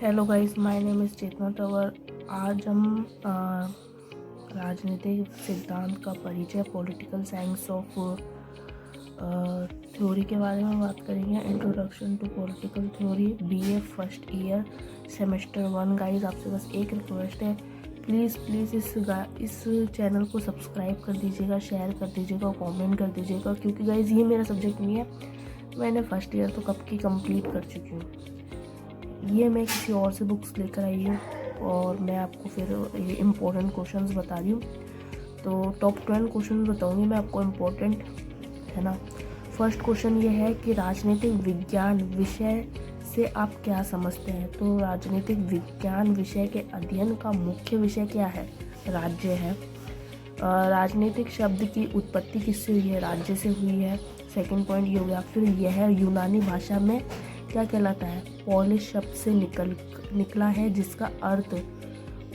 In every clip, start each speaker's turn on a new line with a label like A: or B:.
A: Hello guys, my name is Chetna Tanwar. आज हम राजनीतिक सिद्धांत का परिचय, पॉलिटिकल साइंस ऑफ थ्योरी के बारे में बात करेंगे। Introduction to political theory, BA first year, semester 1। Guys, आपसे बस एक रिक्वेस्ट है, प्लीज़ इस चैनल को सब्सक्राइब कर दीजिएगा, शेयर कर दीजिएगा, कमेंट कर दीजिएगा, क्योंकि गाइस ये मेरा सब्जेक्ट नहीं है। मैंने फर्स्ट ईयर तो कब की कंप्लीट कर चुकी हूँ। ये मैं किसी और से बुक्स लेकर आई हूँ और मैं आपको फिर ये इम्पोर्टेंट क्वेश्चंस बता रही हूँ। तो टॉप 10 क्वेश्चन बताऊँगी मैं आपको, इम्पोर्टेंट है ना। फर्स्ट क्वेश्चन ये है कि राजनीतिक विज्ञान विषय से आप क्या समझते हैं। तो राजनीतिक विज्ञान विषय के अध्ययन का मुख्य विषय क्या है? राज्य है। राजनीतिक शब्द की उत्पत्ति किससे हुई है? राज्य से हुई है। सेकंड पॉइंट ये हो गया। फिर यह यूनानी भाषा में क्या कहलाता है? पोलिश शब्द से निकला है, जिसका अर्थ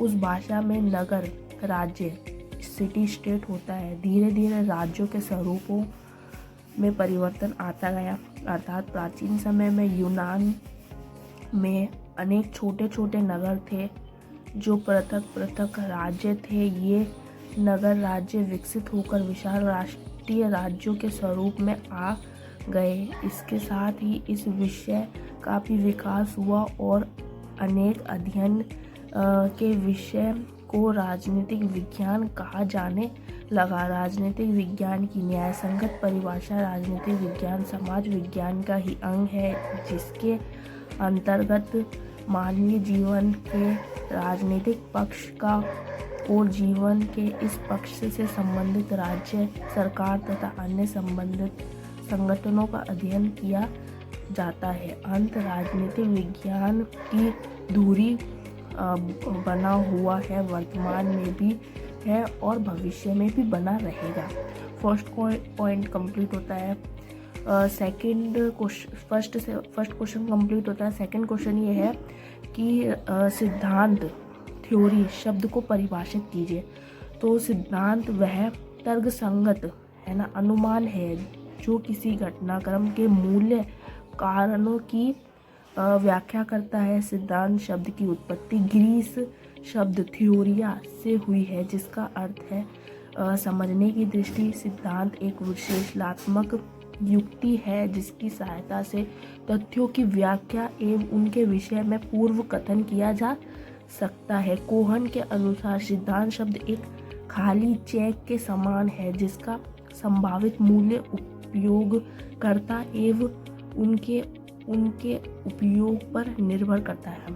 A: उस भाषा में नगर, राज्य, सिटी स्टेट होता है। धीरे धीरे राज्यों के स्वरूपों में परिवर्तन आता गया, अर्थात प्राचीन समय में यूनान में अनेक छोटे छोटे नगर थे जो पृथक पृथक राज्य थे। ये नगर राज्य विकसित होकर विशाल राष्ट्रीय राज्यों के स्वरूप में आ गए। इसके साथ ही इस विषय का भी विकास हुआ और अनेक अध्ययन के विषय को राजनीतिक विज्ञान कहा जाने लगा। राजनीतिक विज्ञान की न्यायसंगत परिभाषा, राजनीतिक विज्ञान समाज विज्ञान का ही अंग है, जिसके अंतर्गत मानवीय जीवन के राजनीतिक पक्ष का और जीवन के इस पक्ष से संबंधित राज्य, सरकार तथा अन्य संबंधित संगठनों का अध्ययन किया जाता है। अंत राजनीतिक विज्ञान की धुरी बना हुआ है, वर्तमान में भी है और भविष्य में भी बना रहेगा। फर्स्ट पॉइंट कंप्लीट होता है। फर्स्ट क्वेश्चन कंप्लीट होता है। सेकंड क्वेश्चन ये है कि सिद्धांत, थ्योरी शब्द को परिभाषित कीजिए। तो सिद्धांत वह तर्कसंगत है ना अनुमान है जो किसी घटनाक्रम के मूल्य कारणों की व्याख्या करता है। सिद्धांत शब्द की उत्पत्ति ग्रीस शब्द थ्योरिया से हुई है, जिसका अर्थ है समझने की दृष्टि। सिद्धांत एक विश्लेषणात्मक युक्ति है जिसकी सहायता से तथ्यों की व्याख्या एवं उनके विषय में पूर्व कथन किया जा सकता है। कोहन के अनुसार सिद्धांत शब्द एक खाली चेक के समान है, जिसका संभावित मूल्य उपयोगकर्ता एवं उनके उपयोग पर निर्भर करता है।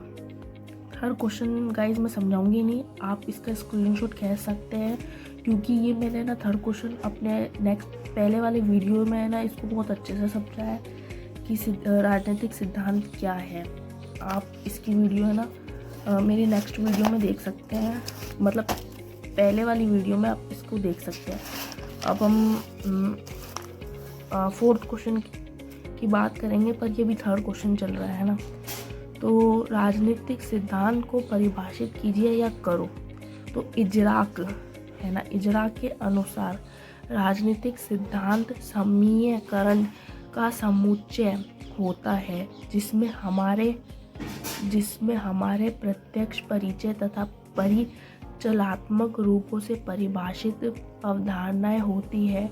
A: हर क्वेश्चन गाइज मैं समझाऊंगी नहीं, आप इसका स्क्रीनशॉट खींच सकते हैं, क्योंकि ये मैंने ना थर्ड क्वेश्चन अपने पहले वाले वीडियो में ना इसको बहुत अच्छे से समझा है कि राजनीतिक सिद्धांत क्या है। आप इसकी वीडियो है ना मेरी नेक्स्ट वीडियो में देख सकते हैं, मतलब पहले वाली वीडियो में आप इसको देख सकते हैं। अब हम फोर्थ क्वेश्चन की बात करेंगे, पर ये भी थर्ड क्वेश्चन चल रहा है ना। तो राजनीतिक सिद्धांत को परिभाषित कीजिए या करो। तो इजराक है ना, इजराक के अनुसार राजनीतिक सिद्धांत समीकरण का समुच्चय होता है, जिसमें हमारे प्रत्यक्ष परिचय तथा परिचयात्मक रूपों से परिभाषित अवधारणाएं होती है।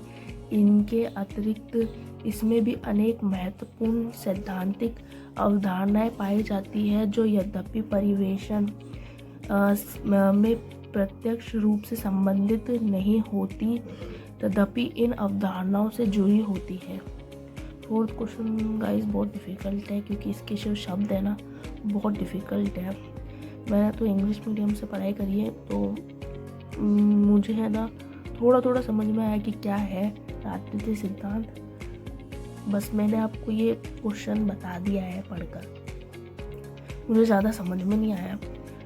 A: इनके अतिरिक्त इसमें भी अनेक महत्वपूर्ण सैद्धांतिक अवधारणाएं पाई जाती है, जो यद्यपि परिवेशन में प्रत्यक्ष रूप से संबंधित नहीं होती, तथापि इन अवधारणाओं से जुड़ी होती है। फोर्थ क्वेश्चन गाइस बहुत डिफ़िकल्ट है, क्योंकि इसके जो शब्द है ना बहुत डिफ़िकल्ट है। मैंने तो इंग्लिश मीडियम से पढ़ाई करी है, तो मुझे है ना थोड़ा समझ में आया कि क्या है राजनीतिक सिद्धांत। बस मैंने आपको ये क्वेश्चन बता दिया है पढ़कर, मुझे ज़्यादा समझ में नहीं आया।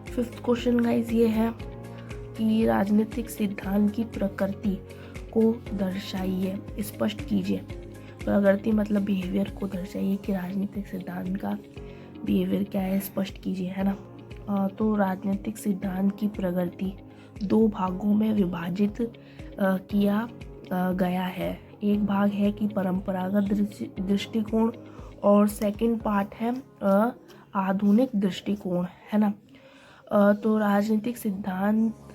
A: फिफ्थ क्वेश्चन गाइस ये है कि राजनीतिक सिद्धांत की प्रकृति को दर्शाइए, स्पष्ट कीजिए। प्रकृति मतलब बिहेवियर को दर्शाइए कि राजनीतिक सिद्धांत का बिहेवियर क्या है, स्पष्ट कीजिए, है ना। तो राजनीतिक सिद्धांत की प्रकृति दो भागों में विभाजित किया गया है। एक भाग है कि परंपरागत दृष्टिकोण, और सेकंड पार्ट है आधुनिक दृष्टिकोण, है ना। तो राजनीतिक सिद्धांत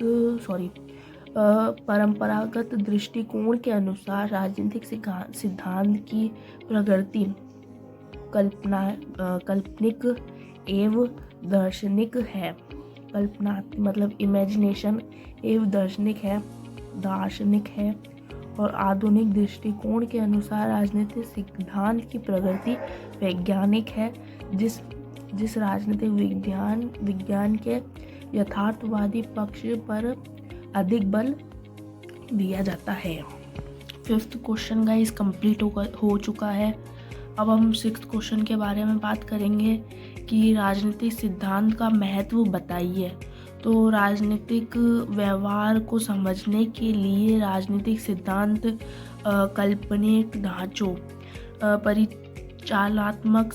A: परंपरागत दृष्टिकोण के अनुसार राजनीतिक सिद्धांत की प्रगति काल्पनिक एवं दार्शनिक है। कल्पना मतलब इमेजिनेशन एवं दार्शनिक है। और आधुनिक दृष्टिकोण के अनुसार राजनीतिक सिद्धांत की प्रगति वैज्ञानिक है, जिस राजनीतिक विज्ञान के यथार्थवादी पक्ष पर अधिक बल दिया जाता है। 5th क्वेश्चन गाइस कंप्लीट हो चुका है। अब हम 6th क्वेश्चन के बारे में बात करेंगे कि राजनीतिक सिद्धांत का महत्व बताइए। तो राजनीतिक व्यवहार को समझने के लिए राजनीतिक सिद्धांत काल्पनिक ढांचों, परिचालनात्मक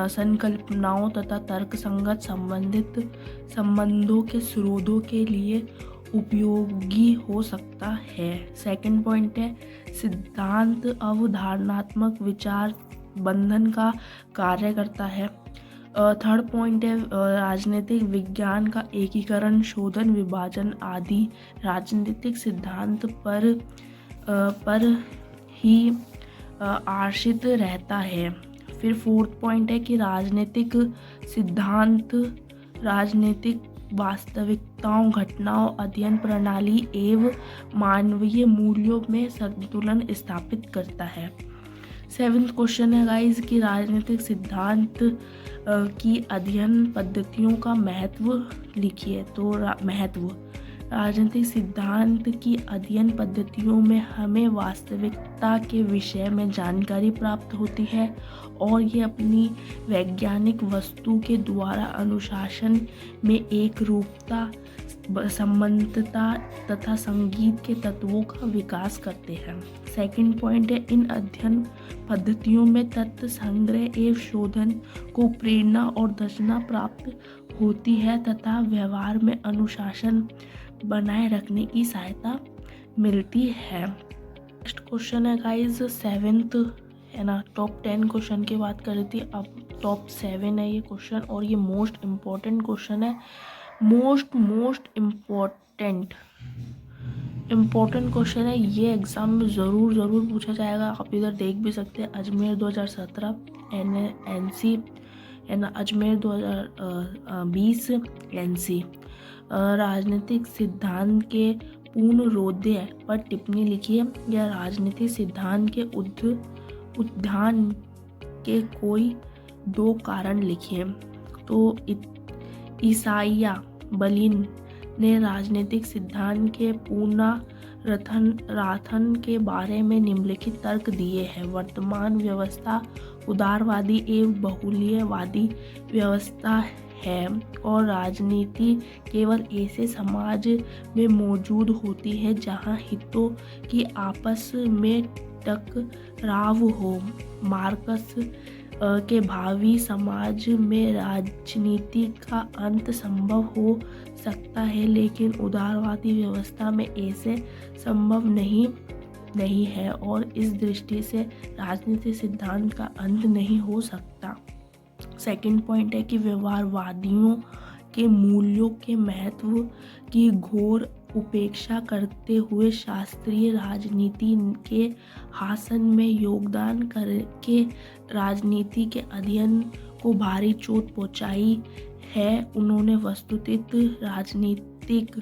A: संकल्पनाओं तथा तर्कसंगत संबंधों के स्रोतों के लिए उपयोगी हो सकता है। 2nd पॉइंट है, सिद्धांत अवधारणात्मक विचार बंधन का कार्य करता है। 3rd पॉइंट है, राजनीतिक विज्ञान का एकीकरण, शोधन, विभाजन आदि राजनीतिक सिद्धांत पर ही आश्रित रहता है। फिर 4th पॉइंट है कि राजनीतिक सिद्धांत राजनीतिक वास्तविकताओं, घटनाओं, अध्ययन प्रणाली एवं मानवीय मूल्यों में संतुलन स्थापित करता है। 7th क्वेश्चन है गाइस कि राजनीतिक सिद्धांत की अध्ययन पद्धतियों का महत्व लिखिए। तो महत्व, राजनीतिक सिद्धांत की अध्ययन पद्धतियों में हमें वास्तविकता के विषय में जानकारी प्राप्त होती है और ये अपनी वैज्ञानिक वस्तु के द्वारा अनुशासन में एक रूपता, संबद्धता तथा संगीत के तत्वों का विकास करते हैं। 2nd पॉइंट है, इन अध्ययन पद्धतियों में तथ्य संग्रह एवं शोधन को प्रेरणा और दर्शना प्राप्त होती है तथा व्यवहार में अनुशासन बनाए रखने की सहायता मिलती है। नेक्स्ट क्वेश्चन है गाइस 7th, है ना। टॉप 10 क्वेश्चन की बात कर रही थी, अब टॉप 7 है ये क्वेश्चन और ये मोस्ट इम्पॉर्टेंट क्वेश्चन है। मोस्ट इम्पॉर्टेंट क्वेश्चन है ये, एग्जाम में ज़रूर पूछा जाएगा। आप इधर देख भी सकते हैं, अजमेर 2017 NC, है ना, अजमेर 2020 NC। राजनीतिक सिद्धांत के पूर्णरोध्य पर टिप्पणी लिखिए या राजनीतिक सिद्धांत के उत्थान के कोई 2 कारण लिखिए। तो ईसाइया बलिन ने राजनीतिक सिद्धांत के पुनरुत्थान के बारे में निम्नलिखित तर्क दिए हैं। वर्तमान व्यवस्था उदारवादी एवं बहुल्यवादी व्यवस्था है और राजनीति केवल ऐसे समाज में मौजूद होती है जहां हितों की आपस में टकराव हो। मार्क्स के भावी समाज में राजनीति का अंत संभव हो सकता है, लेकिन उदारवादी व्यवस्था में ऐसे संभव नहीं है और इस दृष्टि से राजनीतिक सिद्धांत का अंत नहीं हो सकता। 2nd पॉइंट है कि व्यवहारवादियों के मूल्यों के महत्व की घोर उपेक्षा करते हुए शास्त्रीय राजनीति के हासन में योगदान करके राजनीति के अध्ययन को भारी चोट पहुंचाई है। उन्होंने वस्तुतः राजनीतिक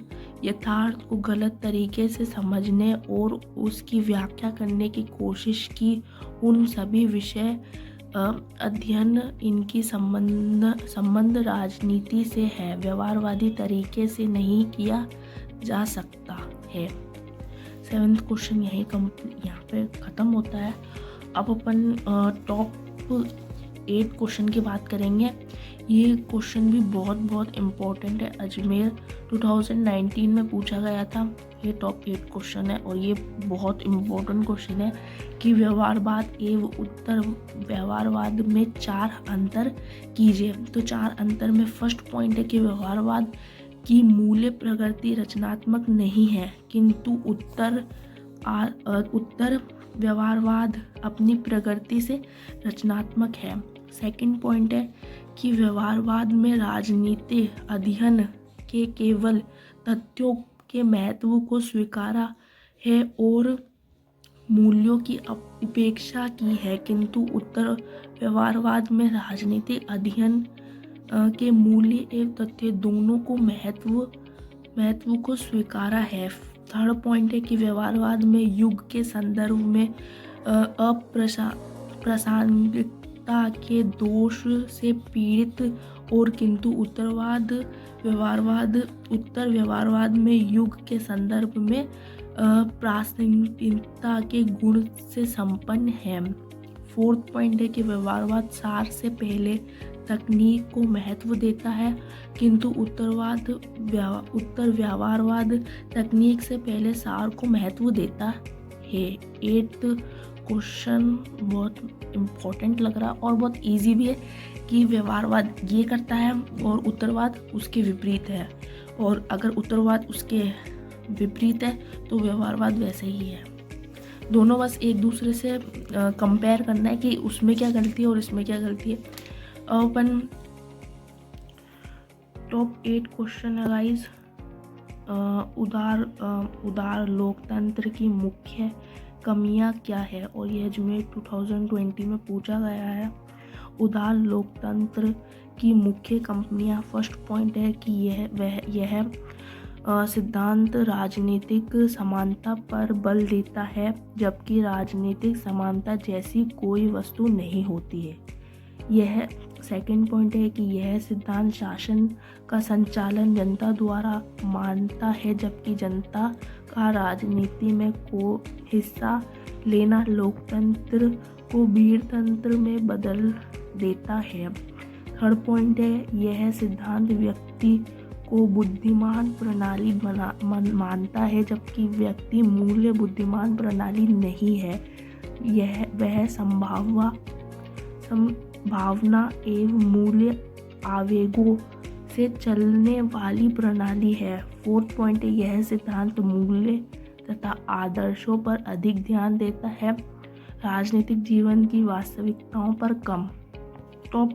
A: यथार्थ को गलत तरीके से समझने और उसकी व्याख्या करने की कोशिश की। उन सभी विषय अध्ययन इनकी संबंध राजनीति से है, व्यवहारवादी तरीके से नहीं किया जा सकता है। 7th क्वेश्चन यहाँ पे ख़त्म होता है। अब अपन टॉप 8 क्वेश्चन की बात करेंगे। ये क्वेश्चन भी बहुत इम्पोर्टेंट है, अजमेर 2019 में पूछा गया था। ये टॉप 8 क्वेश्चन है और ये बहुत इम्पोर्टेंट क्वेश्चन है कि व्यवहारवाद एवं उत्तर व्यवहारवाद में 4 अंतर कीजिए। तो 4 अंतर में फर्स्ट पॉइंट है कि व्यवहारवाद की मूल्य प्रगति रचनात्मक नहीं है, किंतु उत्तर व्यवहारवाद अपनी प्रगति से रचनात्मक है। 2nd पॉइंट है कि व्यवहारवाद में राजनीति अध्ययन के केवल तथ्यों के महत्व को स्वीकारा है और मूल्यों की उपेक्षा की है, किंतु उत्तर व्यवहारवाद में राजनीतिक अध्ययन के मूल्य एवं तथ्य दोनों को महत्व को स्वीकारा है। थर्ड पॉइंट है कि व्यवहारवाद में युग के संदर्भ में अप्रासंगिकता के दोष से पीड़ित और किंतु उत्तर व्यवहारवाद में युग के संदर्भ में प्रासंगिकता के गुण से संपन्न है। फोर्थ पॉइंट है कि व्यवहारवाद सार से पहले तकनीक को महत्व देता है, किंतु उत्तर व्यवहारवाद तकनीक से पहले सार को महत्व देता है। 8th क्वेश्चन बहुत इम्पोर्टेंट लग रहा और बहुत इजी भी है कि व्यवहारवाद ये करता है और उत्तरवाद उसके विपरीत है, और अगर उत्तरवाद उसके विपरीत है तो व्यवहारवाद वैसे ही है। दोनों बस एक दूसरे से कंपेयर करना है कि उसमें क्या गलती है और इसमें क्या गलती है। अपन टॉप 8 क्वेश्चन है गाइस। उदार लोकतंत्र की मुख्य कमियां क्या है, और यह अजमेर 2020 में पूछा गया है। उदार लोकतंत्र की मुख्य कमियां, फर्स्ट पॉइंट है कि यह सिद्धांत राजनीतिक समानता पर बल देता है, जबकि राजनीतिक समानता जैसी कोई वस्तु नहीं होती है। यह सेकंड पॉइंट है कि यह सिद्धांत शासन का संचालन जनता द्वारा मानता है, जबकि जनता का राजनीति में को हिस्सा लेना लोकतंत्र को भीड़तंत्र में बदल देता है। थर्ड पॉइंट है यह सिद्धांत व्यक्ति को बुद्धिमान प्रणाली मानता है, जबकि व्यक्ति मूल्य बुद्धिमान प्रणाली नहीं है। वह भावना एवं मूल्य आवेगों से चलने वाली प्रणाली है। फोर्थ पॉइंट है यह सिद्धांत मूल्य तथा आदर्शों पर अधिक ध्यान देता है, राजनीतिक जीवन की वास्तविकताओं पर कम। टॉप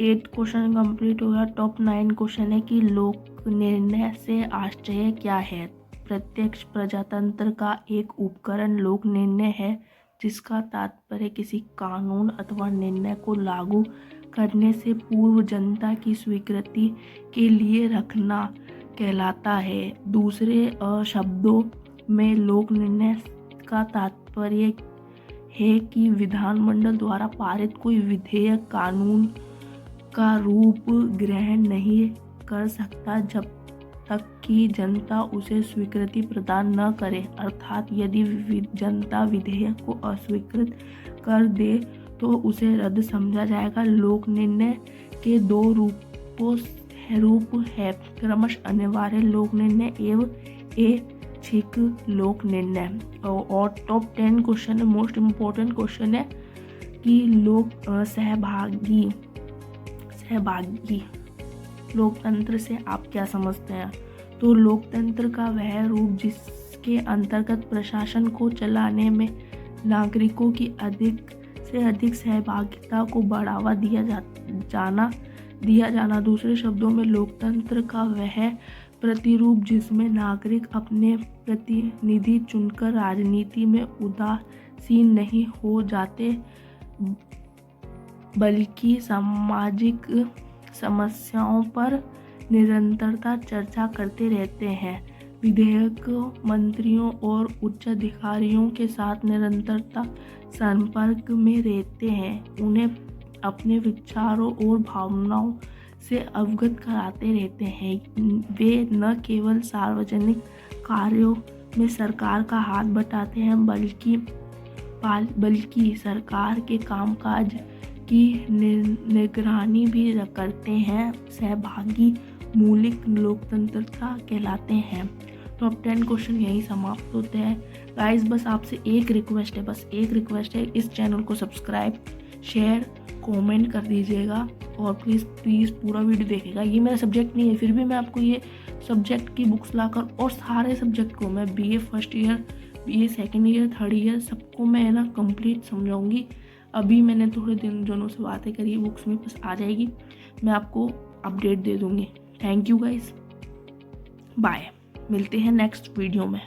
A: 8 क्वेश्चन कंप्लीट हो गया। टॉप 9 क्वेश्चन है कि लोक निर्णय से आश्चर्य क्या है। प्रत्यक्ष प्रजातंत्र का एक उपकरण लोक निर्णय है, जिसका तात्पर्य किसी कानून अथवा निर्णय को लागू करने से पूर्व जनता की स्वीकृति के लिए रखना कहलाता है। दूसरे शब्दों में लोक निर्णय का तात्पर्य है कि विधानमंडल द्वारा पारित कोई विधेयक कानून का रूप ग्रहण नहीं कर सकता जब तक कि जनता उसे स्वीकृति प्रदान न करे, अर्थात यदि जनता विधेयक को अस्वीकृत कर दे तो उसे रद्द समझा जाएगा। लोक निर्णय के 2 रूप है, क्रमशः अनिवार्य लोक निर्णय एवं ऐच्छिक लोक निर्णय। और टॉप 10 क्वेश्चन है, मोस्ट इम्पोर्टेंट क्वेश्चन है कि लोक सहभागी लोकतंत्र से आप क्या समझते हैं। तो लोकतंत्र का वह रूप जिसके अंतर्गत प्रशासन को चलाने में नागरिकों की अधिक से अधिक सहभागिता को बढ़ावा दिया जाना। दूसरे शब्दों में लोकतंत्र का वह प्रतिरूप जिसमें नागरिक अपने प्रतिनिधि चुनकर राजनीति में उदासीन नहीं हो जाते, बल्कि सामाजिक समस्याओं पर निरंतरता चर्चा करते रहते हैं। विधेयक मंत्रियों और उच्च अधिकारियों के साथ निरंतरता संपर्क में रहते हैं, उन्हें अपने विचारों और भावनाओं से अवगत कराते रहते हैं। वे न केवल सार्वजनिक कार्यों में सरकार का हाथ बटाते हैं, बल्कि सरकार के कामकाज की निगरानी भी करते हैं। सहभागी मौलिक लोकतंत्रता कहलाते हैं। टॉप 10 क्वेश्चन यही समाप्त होते हैं। गाइस बस आपसे एक रिक्वेस्ट है, इस चैनल को सब्सक्राइब, शेयर, कमेंट कर दीजिएगा और प्लीज़ पूरा वीडियो देखिएगा। ये मेरा सब्जेक्ट नहीं है, फिर भी मैं आपको ये सब्जेक्ट की बुक्स लाकर और सारे सब्जेक्ट को मैं BA first year, BA second year, third year सबको मैं कंप्लीट समझाऊंगी। अभी मैंने थोड़े दिन जनों से बातें करी, बुक्स में बस आ जाएगी, मैं आपको अपडेट दे दूँगी। थैंक यू गाइस, बाय, मिलते हैं नेक्स्ट वीडियो में।